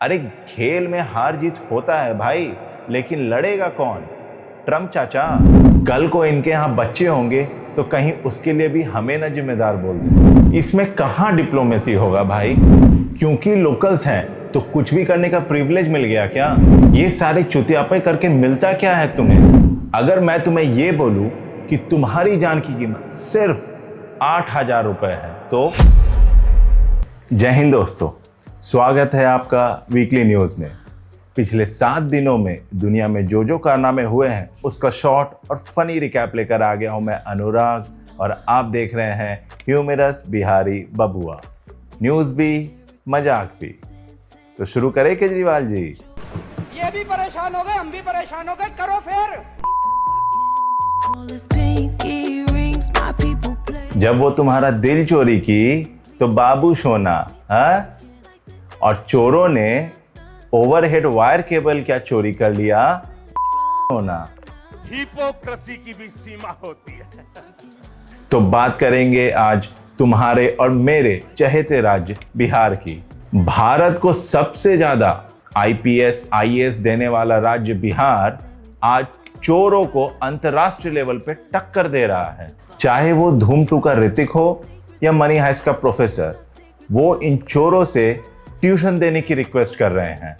अरे खेल में हार जीत होता है भाई, लेकिन लड़ेगा कौन? ट्रम्प चाचा। कल को इनके यहाँ बच्चे होंगे तो कहीं उसके लिए भी हमें न जिम्मेदार बोल दें। इसमें कहाँ डिप्लोमेसी होगा भाई? क्योंकि लोकल्स हैं तो कुछ भी करने का प्रिविलेज मिल गया क्या? ये सारे चुतियापे करके मिलता क्या है तुम्हें? अगर मैं तुम्हें ये बोलूं कि तुम्हारी जान की कीमत सिर्फ 8,000 रुपए है तो? जय हिंद दोस्तों, स्वागत है आपका वीकली न्यूज में। पिछले 7 दिनों में दुनिया में जो कारनामे हुए हैं उसका शॉर्ट और फनी रिकैप लेकर आ गया हूं मैं अनुराग, और आप देख रहे हैं ह्यूमरस बिहारी बबुआ। न्यूज भी मजाक भी। तो शुरू करें केजरीवाल जी। ये भी परेशान हो गए, हम भी परेशान हो गए, करो फिर। जब वो तुम्हारा दिल चोरी की तो बाबू सोना, हाँ? और चोरों ने ओवरहेड वायर केबल क्या चोरी कर लिया? होना। हिपोक्रेसी की भी सीमा होती है। तो बात करेंगे आज तुम्हारे और मेरे चहेते राज्य बिहार की। भारत को सबसे ज्यादा आईपीएस आईएएस देने वाला राज्य बिहार आज चोरों को अंतरराष्ट्रीय लेवल पे टक्कर दे रहा है। चाहे वो धूम 2 का ऋतिक हो या मनी हाइस्ट का प्रोफेसर, वो इन चोरों से ट्यूशन देने की रिक्वेस्ट कर रहे हैं।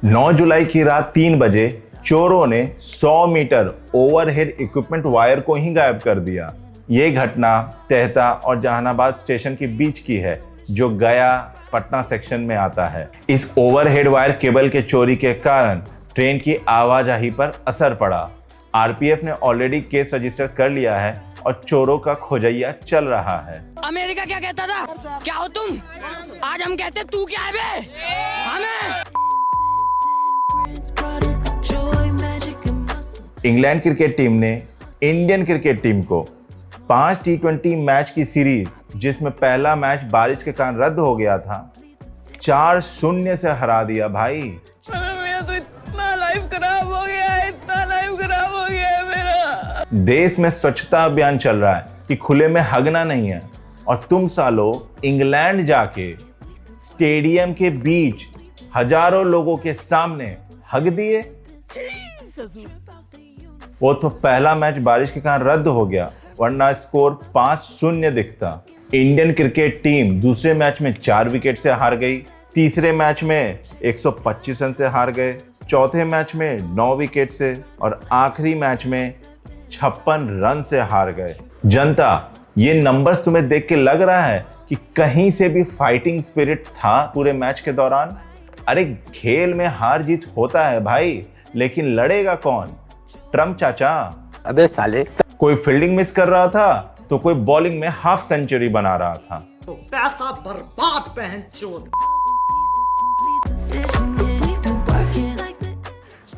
9 जुलाई की रात 3 बजे चोरों ने 100 मीटर ओवरहेड इक्विपमेंट वायर को ही गायब कर दिया। ये घटना तेहता और जहानाबाद स्टेशन के बीच की है, जो गया पटना सेक्शन में आता है। इस ओवरहेड वायर केबल के चोरी के कारण ट्रेन की आवाजाही पर असर पड़ा। आरपीएफ ने ऑलरेडी केस रजिस्टर कर लिया है और चोरों का खोजैया चल रहा है। अमेरिका क्या कहता था? क्या हो तुम? आज हम कहते तू क्या है बे? हमें इंग्लैंड क्रिकेट टीम ने इंडियन क्रिकेट टीम को 5 T20 मैच की सीरीज, जिसमें पहला मैच बारिश के कारण रद्द हो गया था, 4-0 से हरा दिया भाई। मेरा तो इतना लाइफ खराब हो गया है, इतना लाइफ खराब हो गया है मेरा। देश में स्वच्छता अभियान चल रहा है कि खुले में हगना नहीं है, और तुम सालों इंग्लैंड जाके स्टेडियम के बीच हजारों लोगों के सामने हग दिए। वो तो पहला मैच बारिश के कारण रद्द हो गया, वरना स्कोर 5-0 दिखता। इंडियन क्रिकेट टीम दूसरे मैच में 4 विकेट से हार गई, तीसरे मैच में 125 रन से हार गए, चौथे मैच में 9 विकेट से, और आखिरी मैच में 56 रन से हार गए। जनता, ये नंबर्स तुम्हें देख के लग रहा है कि कहीं से भी फाइटिंग स्पिरिट था पूरे मैच के दौरान? अरे खेल में हार जीत होता है भाई, लेकिन लड़ेगा कौन? ट्रम्प चाचा। अबे साले, कोई फील्डिंग मिस कर रहा था तो कोई बॉलिंग में हाफ सेंचुरी बना रहा था। पैसा बर्बाद पहनचोद।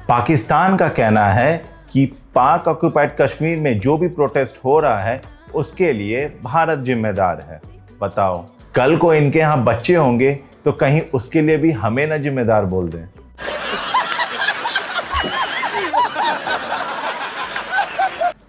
पाकिस्तान का कहना है कि पाक ऑक्युपाइड कश्मीर में जो भी प्रोटेस्ट हो रहा है उसके लिए भारत जिम्मेदार है। बताओ, कल को इनके यहाँ बच्चे होंगे तो कहीं उसके लिए भी हमें न जिम्मेदार बोल दें।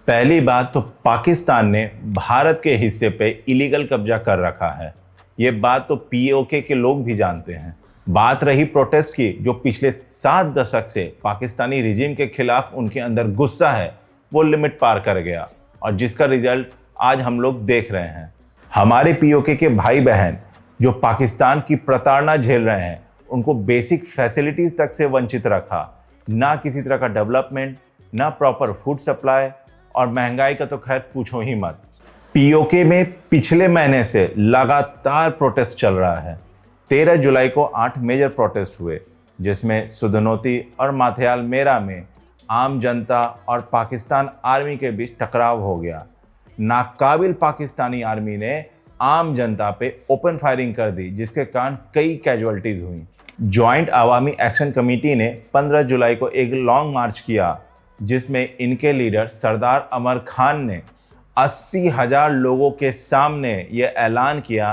पहली बात तो पाकिस्तान ने भारत के हिस्से पे इलीगल कब्जा कर रखा है। ये बात तो पीओके के लोग भी जानते हैं। बात रही प्रोटेस्ट की, जो पिछले 7 दशक से पाकिस्तानी रिजीम के खिलाफ उनके अंदर गुस्सा है, वो लिमिट पार कर गया, और जिसका रिजल्ट आज हम लोग देख रहे हैं। हमारे पीओके के भाई बहन जो पाकिस्तान की प्रताड़ना झेल रहे हैं, उनको बेसिक फैसिलिटीज तक से वंचित रखा। ना किसी तरह का डेवलपमेंट, ना प्रॉपर फूड सप्लाई, और महंगाई का तो खैर पूछो ही मत। पीओके में पिछले महीने से लगातार प्रोटेस्ट चल रहा है। 13 जुलाई को 8 मेजर प्रोटेस्ट हुए, जिसमें सुधनोती और माथेयाल मेरा में आम जनता और पाकिस्तान आर्मी के बीच टकराव हो गया। नाकाबिल पाकिस्तानी आर्मी ने आम जनता पे ओपन फायरिंग कर दी, जिसके कारण कई कैजुअल्टीज हुई। ज्वाइंट अवामी एक्शन कमेटी ने 15 जुलाई को एक लॉन्ग मार्च किया, जिसमें इनके लीडर सरदार अमर खान ने 80,000 लोगों के सामने ये ऐलान किया,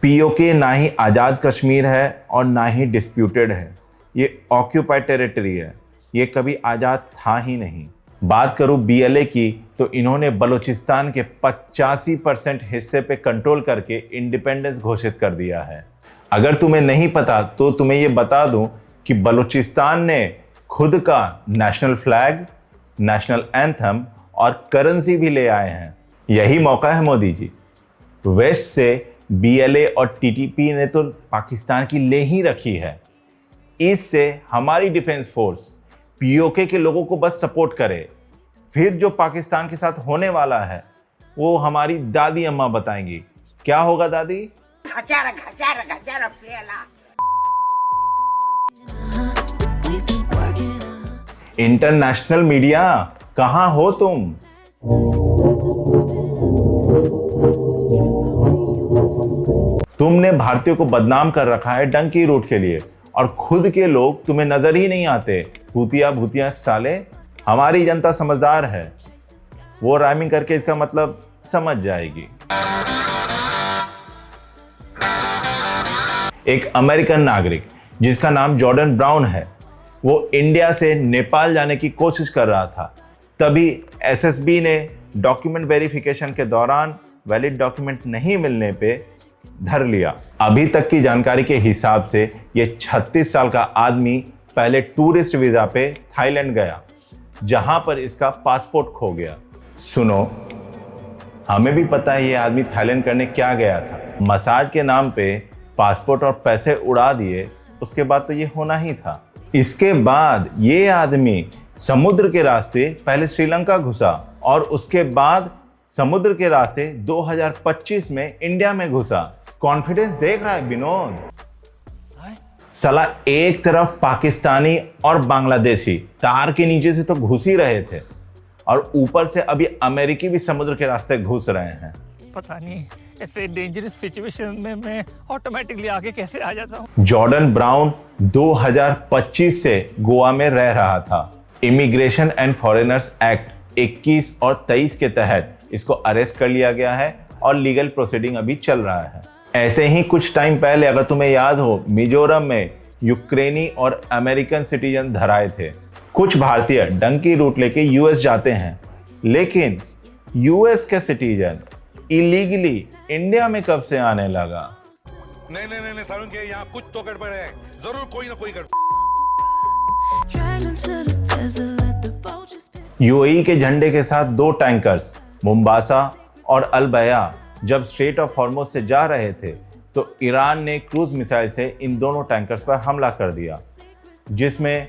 पीओके ना ही आज़ाद कश्मीर है और ना ही डिस्प्यूटेड है, ये ऑक्यूपाइड टेरिटरी है, ये कभी आज़ाद था ही नहीं। बात करूं बीएलए की, तो इन्होंने बलूचिस्तान के 85% हिस्से पे कंट्रोल करके इंडिपेंडेंस घोषित कर दिया है। अगर तुम्हें नहीं पता तो तुम्हें ये बता दूं कि बलूचिस्तान ने खुद का नेशनल फ्लैग, नेशनल एंथम और करेंसी भी ले आए हैं। यही मौका है मोदी जी। वेस्ट से BLA और TTP ने तो पाकिस्तान की ले ही रखी है। ईस्ट से हमारी डिफेंस फोर्स POK के लोगों को बस सपोर्ट करे, फिर जो पाकिस्तान के साथ होने वाला है वो हमारी दादी अम्मा बताएंगी। क्या होगा दादी? खचारा खचारा खचारा पेला। इंटरनेशनल मीडिया कहां हो तुम? तुमने भारतीयों को बदनाम कर रखा है डंकी रूट के लिए और खुद के लोग तुम्हें नजर ही नहीं आते। भूतिया भूतिया साले। हमारी जनता समझदार है, वो राइमिंग करके इसका मतलब समझ जाएगी। एक अमेरिकन नागरिक जिसका नाम जॉर्डन ब्राउन है, वो इंडिया से नेपाल जाने की कोशिश कर रहा था। तभी SSB ने डॉक्यूमेंट वेरिफिकेशन के दौरान वैलिड डॉक्यूमेंट नहीं मिलने पे धर लिया। अभी तक की जानकारी के हिसाब से ये 36 साल का आदमी पहले टूरिस्ट वीजा पे थाईलैंड गया, जहां पर इसका पासपोर्ट खो गया। सुनो, हमें भी पता है ये आदमी थाईलैंड करने क्या गया था। मसाज के नाम पे पासपोर्ट और पैसे उड़ा दिए, उसके बाद तो ये होना ही था। इसके बाद ये आदमी समुद्र के रास्ते पहले श्रीलंका घुसा और उसके बाद समुद्र के रास्ते 2025 में इंडिया में घुसा। कॉन्फिडेंस देख रहा है विनोद? साला एक तरफ पाकिस्तानी और बांग्लादेशी तार के नीचे से तो घुस ही रहे थे और ऊपर से अभी अमेरिकी भी समुद्र के रास्ते घुस रहे हैं। पता नहीं ऐसे डेंजरस सिचुएशन में मैं ऑटोमेटिकली आगे कैसे आ जाता हूँ। जॉर्डन ब्राउन 2025 से गोवा में रह रहा था। इमिग्रेशन एंड फॉरेनर्स एक्ट 21 और 23 के तहत इसको अरेस्ट कर लिया गया है और लीगल प्रोसीडिंग अभी चल रहा है। ऐसे ही कुछ टाइम पहले, अगर तुम्हें याद हो, मिजोरम में यूक्रेनी और अमेरिकन सिटीजन धराए थे। कुछ भारतीय डंकी रूट लेके US जाते हैं, लेकिन US के सिटीजन इलीगली इंडिया में कब से आने लगा? नहीं सारुण के यहाँ कुछ तो गड़बड़ है, जरूर कोई ना कोई गड़बड़। UAE के झंडे के साथ 2 टैंकर्स मुंबासा और अलबया जब स्ट्रेट ऑफ हॉर्मुज से जा रहे थे तो ईरान ने क्रूज मिसाइल से इन दोनों टैंकर्स पर हमला कर दिया, जिसमें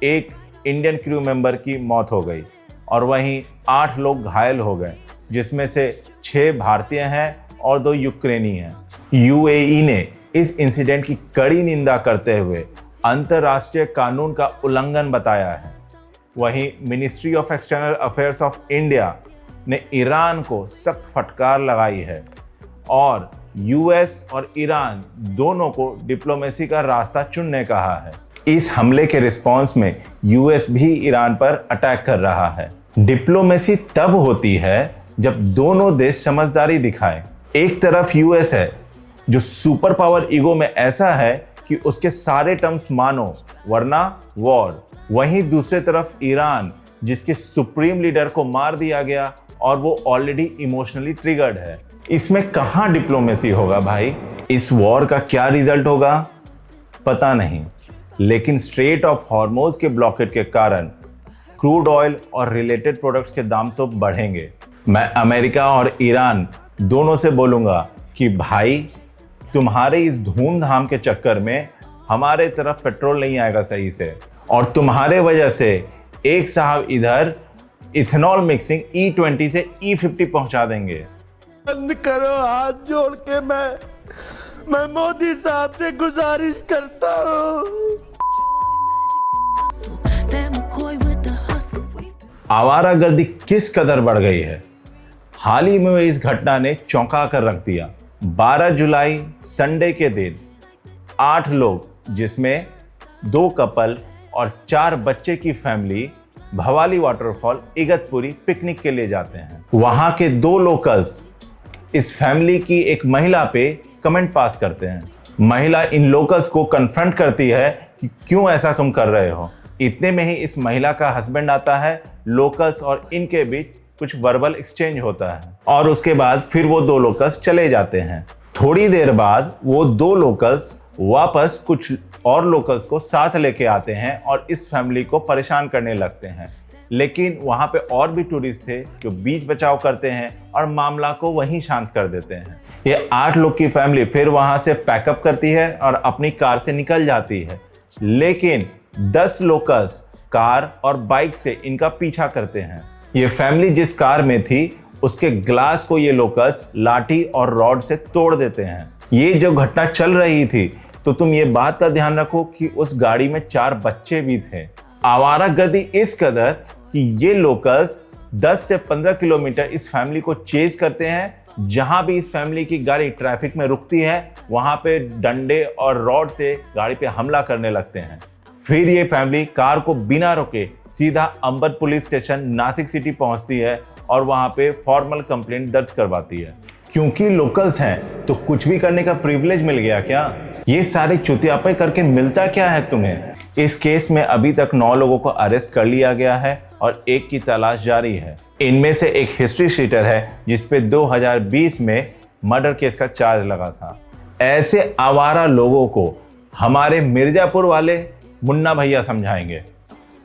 एक इंडियन क्रू मेंबर की मौत हो गई और वहीं 8 लोग घायल हो गए, जिसमें से 6 भारतीय हैं और 2 यूक्रेनी हैं। UAE ने इस इंसिडेंट की कड़ी निंदा करते हुए अंतर्राष्ट्रीय कानून का उल्लंघन बताया है। वहीं ministry of external affairs of India ने ईरान को सख्त फटकार लगाई है और US और ईरान दोनों को डिप्लोमेसी का रास्ता चुनने कहा है। इस हमले के रिस्पॉन्स में US भी ईरान पर अटैक कर रहा है। डिप्लोमेसी तब होती है जब दोनों देश समझदारी दिखाएं। एक तरफ US है जो सुपर पावर ईगो में ऐसा है कि उसके सारे टर्म्स मानो वरना वॉर। वहीं दूसरे तरफ ईरान, जिसके सुप्रीम लीडर को मार दिया गया और वो ऑलरेडी इमोशनली ट्रिगर्ड है। इसमें कहां डिप्लोमेसी होगा भाई? इस वॉर का क्या रिजल्ट होगा पता नहीं, लेकिन स्ट्रेट ऑफ हॉर्मुज के ब्लॉकेट के कारण क्रूड ऑयल और रिलेटेड प्रोडक्ट्स के दाम तो बढ़ेंगे। मैं अमेरिका और ईरान दोनों से बोलूंगा कि भाई, तुम्हारे इस धूमधाम के चक्कर में हमारे तरफ पेट्रोल नहीं आएगा सही से, और तुम्हारे वजह से एक साहब इधर इथेनॉल मिक्सिंग E20 से E50 पहुंचा देंगे। बंद करो, हाथ जोड़ के मैं मोदी साहब से गुजारिश करता हूँ। आवारागर्दी किस कदर बढ़ गई है। हाल ही में इस घटना ने चौंका कर रख दिया। 12 जुलाई संडे के दिन 8 लोग, जिसमें 2 कपल और 4 बच्चे की family Bhowali waterfall Igatpuri picnic के लिए जाते हैं। वहां के 2 लोकल्स इस फैमिली की एक महिला पे कमेंट पास करते हैं। महिला इन लोकल्स को कन्फ्रंट करती है कि क्यों ऐसा तुम कर रहे हो। इतने में ही इस महिला का हस्बैंड आता है। लोकल्स और इनके बीच कुछ वर्बल एक्सचेंज होता है और उसके बाद फिर वो 2 लोकल्स चले जाते हैं। थोड़ी देर बाद वो 2 लोकल्स वापस कुछ और लोकल्स को साथ लेके आते हैं और इस फैमिली को परेशान करने लगते हैं। लेकिन वहां पे और भी टूरिस्ट थे जो बीच बचाव करते हैं और मामला को वहीं शांत कर देते हैं। ये 8 लोग की फैमिली फिर वहां से पैकअप करती है और अपनी कार से निकल जाती है। लेकिन 10 लोकल्स कार और बाइक से इनका पीछा करते हैं। ये फैमिली जिस कार में थी उसके ग्लास को ये लोकल्स लाठी और रॉड से तोड़ देते हैं। ये जो घटना चल रही थी तो तुम ये बात का ध्यान रखो कि उस गाड़ी में 4 बच्चे भी थे। आवारागर्दी इस कदर कि ये लोकल्स 10 से 15 किलोमीटर इस फैमिली को चेज करते हैं। जहां भी इस फैमिली की गाड़ी ट्रैफिक में रुकती है वहां पे डंडे और रॉड से गाड़ी पे हमला करने लगते हैं। फिर ये फैमिली कार को बिना रोके सीधा अंबर पुलिस स्टेशन नासिक सिटी पहुंचती है और वहां पे फॉर्मल कंप्लेंट दर्ज करवाती है। क्योंकि लोकल्स हैं तो कुछ भी करने का प्रिविलेज मिल गया क्या? ये सारे चुतियापे करके मिलता क्या है तुम्हें? इस केस में अभी तक 9 लोगों को अरेस्ट कर लिया गया है और एक की तलाश जारी है। इनमें से एक हिस्ट्री शीटर है जिसपे 2020 में मर्डर केस का चार्ज लगा था। ऐसे आवारा लोगों को हमारे मिर्जापुर वाले मुन्ना भैया समझाएंगे।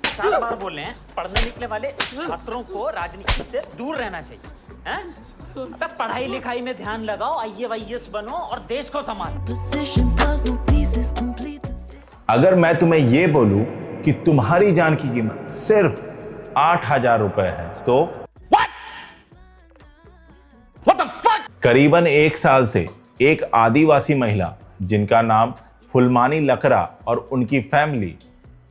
4 बार बोल रहे हैं, पढ़ने निकले वाले छात्रों को राजनीति से दूर रहना चाहिए। अबे पढ़ाई लिखाई में ध्यान लगाओ, IAS बनो और देश को संभालो। अगर मैं तुम्हें ये बोलूं कि तुम्हारी जान की कीमत सिर्फ 8,000 रुपए है तो करीबन 1 साल से एक आदिवासी महिला जिनका नाम फुलमानी लकड़ा और उनकी फैमिली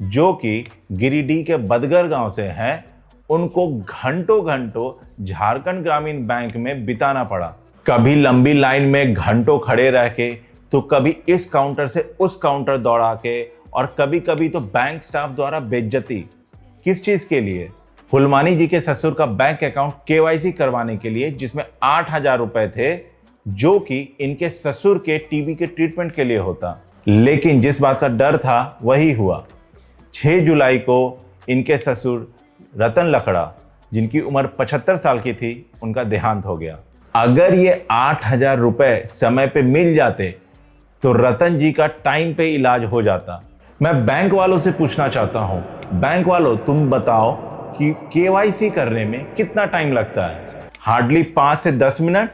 जो कि गिरिडीह के बदगर गांव से हैं, उनको घंटों घंटों झारखंड ग्रामीण बैंक में बिताना पड़ा। कभी लंबी लाइन में घंटों खड़े रह के तो कभी इस काउंटर से उस काउंटर दौड़ा के और कभी कभी तो बैंक स्टाफ द्वारा बेइज्जती। किस चीज के लिए? फुलमानी जी के ससुर का बैंक अकाउंट KYC करवाने के लिए, जिसमें 8,000 रुपए थे जो कि इनके ससुर के टीबी के ट्रीटमेंट के लिए होता। लेकिन जिस बात का डर था वही हुआ। 6 जुलाई को इनके ससुर रतन लकड़ा जिनकी उम्र 75 साल की थी, उनका देहांत हो गया। अगर ये 8,000 रुपए समय पे मिल जाते तो रतन जी का टाइम पे इलाज हो जाता। मैं बैंक वालों से पूछना चाहता हूं, बैंक वालों तुम बताओ कि KYC करने में कितना टाइम लगता है? हार्डली 5 से 10 मिनट,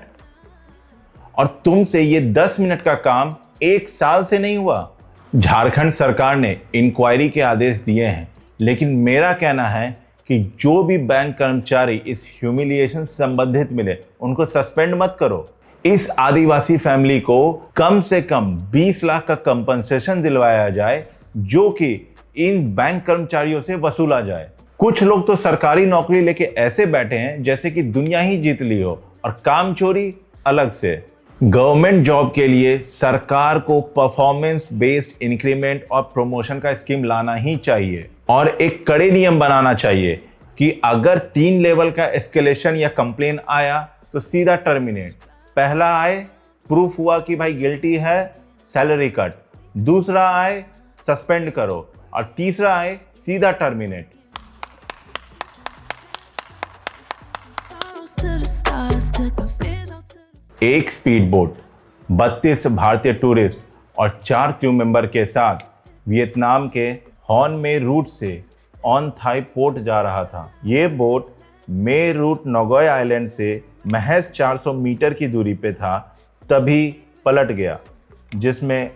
और तुमसे ये 10 मिनट का काम 1 साल से नहीं हुआ। झारखंड सरकार ने इंक्वायरी के आदेश दिए हैं, लेकिन मेरा कहना है कि जो भी बैंक कर्मचारी इस ह्यूमिलिएशन से संबंधित मिले उनको सस्पेंड मत करो। इस आदिवासी फैमिली को कम से कम 20 लाख का कंपनसेशन दिलवाया जाए जो कि इन बैंक कर्मचारियों से वसूला जाए। कुछ लोग तो सरकारी नौकरी लेके ऐसे बैठे हैं जैसे कि दुनिया ही जीत ली हो, और काम चोरी अलग से। गवर्नमेंट जॉब के लिए सरकार को परफॉर्मेंस बेस्ड इंक्रीमेंट और प्रमोशन का स्कीम लाना ही चाहिए, और एक कड़े नियम बनाना चाहिए कि अगर 3 लेवल का एस्केलेशन या कंप्लेन आया तो सीधा टर्मिनेट। पहला आए, प्रूफ हुआ कि भाई गिल्टी है, सैलरी कट। दूसरा आए, सस्पेंड करो। और तीसरा आए, सीधा टर्मिनेट। एक स्पीड बोट 32 भारतीय टूरिस्ट और 4 क्रू मेंबर के साथ वियतनाम के हॉन मे रूट से ऑन थाई पोर्ट जा रहा था। ये बोट मे रूट नोगोय आइलैंड से महज 400 मीटर की दूरी पे था, तभी पलट गया, जिसमें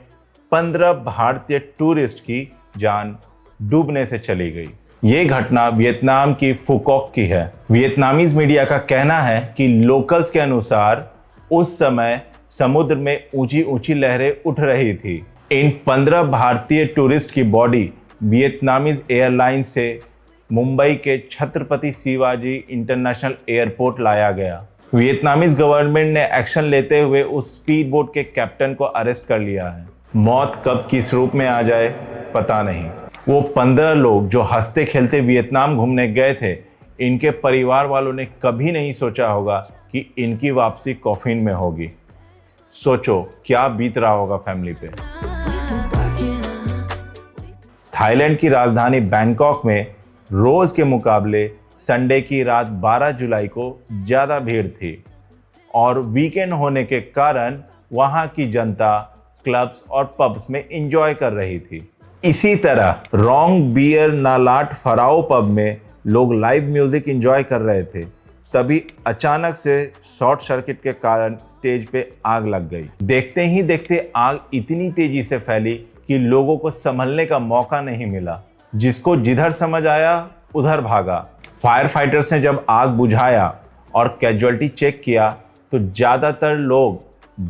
15 भारतीय टूरिस्ट की जान डूबने से चली गई। ये घटना वियतनाम की फुकॉक की है। वियतनामीज मीडिया का कहना है कि लोकल्स के अनुसार उस समय समुद्र में ऊंची ऊंची लहरें उठ रही थी। इन 15 भारतीय टूरिस्ट की बॉडी वियतनामीज एयरलाइंस से मुंबई के छत्रपति शिवाजी इंटरनेशनल एयरपोर्ट लाया गया। वियतनामीज गवर्नमेंट ने एक्शन लेते हुए उस स्पीड बोट के कैप्टन को अरेस्ट कर लिया है। मौत कब किस रूप में आ जाए पता नहीं। वो 15 लोग जो हंसते खेलते वियतनाम घूमने गए थे, इनके परिवार वालों ने कभी नहीं सोचा होगा कि इनकी वापसी कॉफिन में होगी। सोचो क्या बीत रहा होगा फैमिली पे। थाईलैंड की राजधानी बैंकॉक में रोज के मुकाबले संडे की रात 12 जुलाई को ज़्यादा भीड़ थी, और वीकेंड होने के कारण वहाँ की जनता क्लब्स और पब्स में एंजॉय कर रही थी। इसी तरह रॉन्ग बियर नालाट फराओ पब में लोग लाइव म्यूजिक एंजॉय कर रहे थे, तभी अचानक से शॉर्ट सर्किट के कारण स्टेज पे आग लग गई। देखते ही देखते आग इतनी तेजी से फैली कि लोगों को संभलने का मौका नहीं मिला। जिसको जिधर समझ आया उधर भागा। फायर फाइटर्स ने जब आग बुझाया और कैजुअलिटी चेक किया तो ज़्यादातर लोग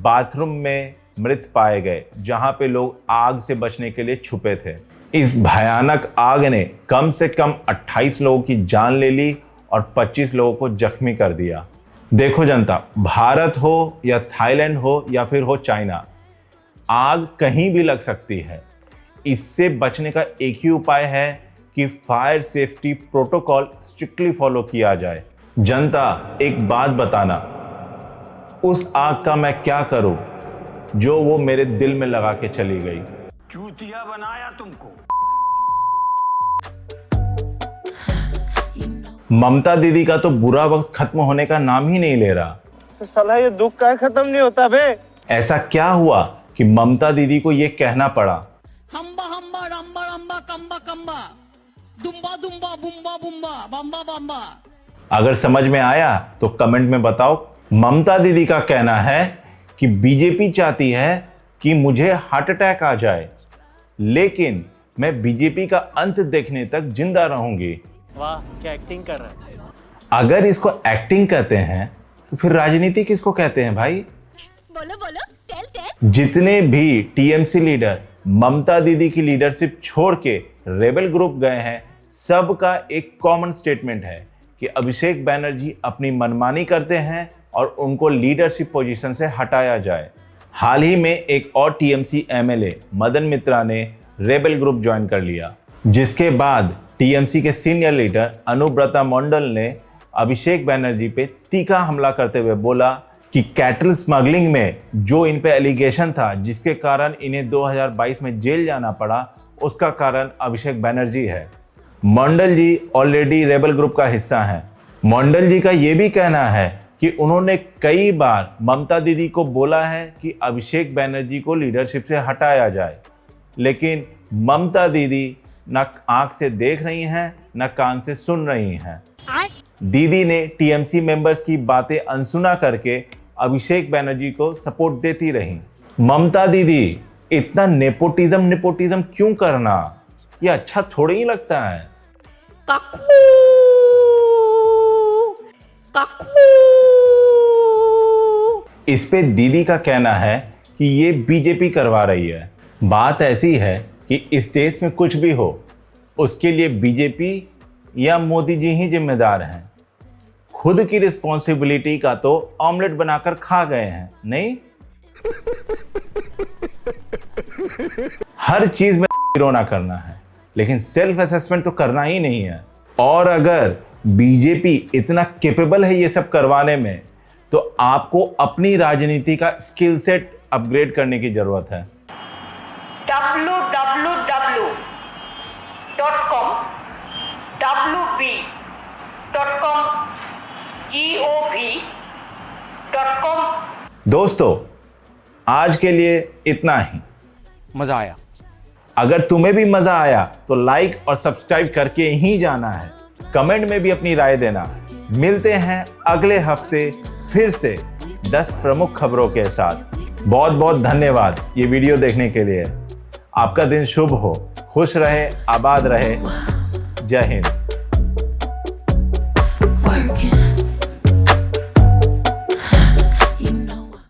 बाथरूम में मृत पाए गए, जहां पे लोग आग से बचने के लिए छुपे थे। इस भयानक आग ने कम से कम 28 लोगों की जान ले ली और 25 लोगों को जख्मी कर दिया। देखो जनता, भारत हो या थाईलैंड हो या फिर हो चाइना, आग कहीं भी लग सकती है। इससे बचने का एक ही उपाय है कि fire safety protocol strictly follow किया जाए। जनता, एक बात बताना, उस आग का मैं क्या करूं जो वो मेरे दिल में लगा के चली गई। चूतिया बनाया तुमको। ममता दीदी का तो बुरा वक्त खत्म होने का नाम ही नहीं ले रहा। साला ये दुख का खत्म नहीं होता बे। ऐसा क्या हुआ कि ममता दीदी को ये कहना पड़ा? हम्बा हम्बा रम्बा रम्बा कम्बा कम्बा दुम्बा दुम्बा बुम्बा बुम्बा बम्बा बम्बा। अगर समझ में आया तो कमेंट में बताओ। ममता दीदी का कहना है कि बीजेपी चाहती है कि मुझे हार्ट अटैक आ जाए, लेकिन मैं बीजेपी का अंत देखने तक जिंदा रहूंगी। वाह, क्या एक्टिंग कर रहा है। अगर इसको एक्टिंग कहते हैं तो फिर राजनीति किसको कहते हैं भाई? बोलो बोलो, टेल टेल। जितने भी टीएमसी लीडर ममता दीदी की लीडरशिप छोड़ के रेबल ग्रुप गए हैं, सबका एक कॉमन स्टेटमेंट है कि अभिषेक बैनर्जी अपनी मनमानी करते हैं और उनको लीडरशिप पोजीशन से हटाया जाए। हाल ही में एक और टीएमसी एमएलए मदन मित्रा ने रेबल ग्रुप ज्वाइन कर लिया, जिसके बाद टीएमसी के सीनियर लीडर अनुब्रता मंडल ने अभिषेक बैनर्जी पे तीखा हमला करते हुए बोला कि कैटल स्मगलिंग में जो इन पे एलिगेशन था, जिसके कारण इन्हें 2022 में जेल जाना पड़ा, उसका कारण अभिषेक बैनर्जी है। मंडल जी ऑलरेडी रेबल ग्रुप का हिस्सा हैं। मंडल जी का ये भी कहना है कि उन्होंने कई बार ममता दीदी को बोला है कि अभिषेक बैनर्जी को लीडरशिप से हटाया जाए, लेकिन ममता दीदी न आंख से देख रही हैं न कान से सुन रही हैं। दीदी ने टीएमसी मेंबर्स की बातें अनसुना करके अभिषेक बैनर्जी को सपोर्ट देती रही। ममता दीदी, इतना नेपोटिज्म क्यों करना? ये अच्छा थोड़ी ही लगता है। इस पे दीदी का कहना है कि ये बीजेपी करवा रही है। बात ऐसी है कि इस देश में कुछ भी हो, उसके लिए बीजेपी या मोदी जी ही जिम्मेदार हैं। खुद की रिस्पॉन्सिबिलिटी का तो ऑमलेट बनाकर खा गए हैं, नहीं? हर चीज में रोना करना है, लेकिन सेल्फ असेसमेंट तो करना ही नहीं है। और अगर बीजेपी इतना कैपेबल है ये सब करवाने में, तो आपको अपनी राजनीति का स्किल सेट अपग्रेड करने की जरूरत है। दोस्तों, आज के लिए इतना ही। मजा आया। अगर तुम्हें भी मजा आया तो लाइक और सब्सक्राइब करके ही जाना है। कमेंट में भी अपनी राय देना। मिलते हैं अगले हफ्ते फिर से 10 प्रमुख खबरों के साथ। बहुत बहुत धन्यवाद ये वीडियो देखने के लिए। आपका दिन शुभ हो, खुश रहे, आबाद रहे। जय हिंद।